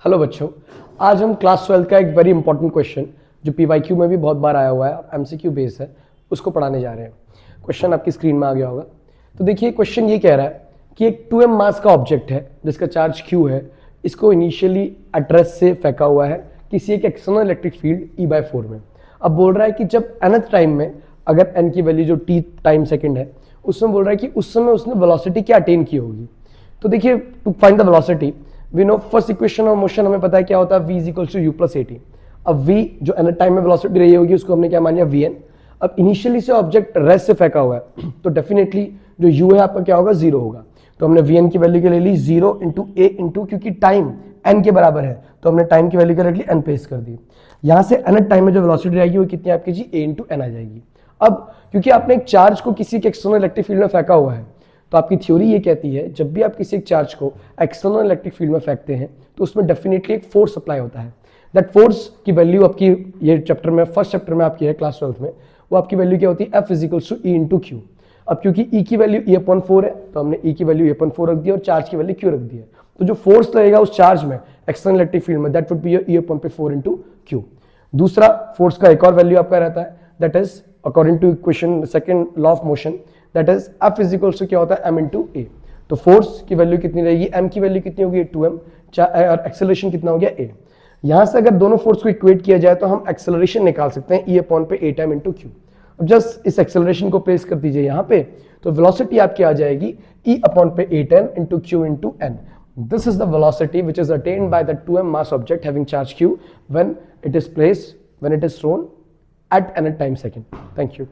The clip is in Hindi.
हेलो बच्चों, आज हम क्लास 12 का एक वेरी इंपॉर्टेंट क्वेश्चन जो पीवाईक्यू में भी बहुत बार आया हुआ है और एमसीक्यू बेस है उसको पढ़ाने जा रहे हैं। क्वेश्चन आपकी स्क्रीन में आ गया होगा। तो देखिए क्वेश्चन ये कह रहा है कि एक 2m मास का ऑब्जेक्ट है जिसका चार्ज q है। इसको इनिशियली एड्रेस से फेंका हुआ है किसी एक एक्सटर्नल इलेक्ट्रिक फील्ड E/4 में। अब बोल रहा है कि जब nth टाइम में अगर n की वैल्यू जो t टाइम सेकेंड है उसमें बोल रहा है कि उस समय उसने वेलोसिटी क्या अटेन की होगी। तो देखिए to find the velocity we know first equation of motion हमें पता है क्या होता है, v equals to u plus a t. अब v जो nth टाइम में वेलोसिटी रही होगी उसको हमने क्या मान लिया vn। अब इनिशियली से ऑब्जेक्ट रेस्ट से फेंका हुआ है तो डेफिनेटली जो u है आपका क्या होगा, जीरो होगा। तो हमने vn की वैल्यू के ले ली 0 इंटू ए इंटू, क्योंकि टाइम n के बराबर है तो हमने टाइम की वैल्यू के रख ली n पेस्ट कर दी। यहां से nth टाइम में जो वेलोसिटी रहेगी वो कितनी आपकी जी, a इंटू n आ जाएगी। अब क्योंकि आपने एक चार्ज को किसी के एक्सटर्नल इलेक्ट्रिक फील्ड में फेंका हुआ है तो आपकी थ्योरी ये कहती है जब भी आप किसी एक चार्ज को एक्सटर्नल इलेक्ट्रिक फील्ड में फेंकते हैं तो उसमें डेफिनेटली एक फोर्स अप्लाई होता है। दैट फोर्स की वैल्यू आपकी ये चैप्टर में, फर्स्ट चैप्टर में आपकी है क्लास 12 में, वो आपकी वैल्यू क्या होती है, F equals to E into q. अब क्योंकि E की वैल्यू E/4 है तो हमने E की वैल्यू E/4 रख दी और चार्ज की वैल्यू Q रख दी है। तो जो फोर्स लगेगा उस चार्ज में एक्सटर्नल इलेक्ट्रिक फील्ड में that would be E/4 into q. दूसरा फोर्स का एक और वैल्यू आपका रहता है that is according to equation second law of motion that is F equals to क्या होता है, m इंटू ए। तो फोर्स की वैल्यू कितनी रहेगी, m की वैल्यू कितनी होगी 2m और एक्सेलरेशन कितना हो गया a। यहां से अगर दोनों फोर्स को इक्वेट किया जाए तो हम एक्सेलरेशन निकाल सकते हैं E/8 इंटू क्यू। अब जस्ट इस एक्सेलरेशन को प्लेस कर दीजिए यहाँ पे तो वेलोसिटी आपकी आ जाएगी E/8 into q into n. This is the velocity which is attained by the 2m mass object having charge q when it is placed, when it is thrown at nth time second. Thank you.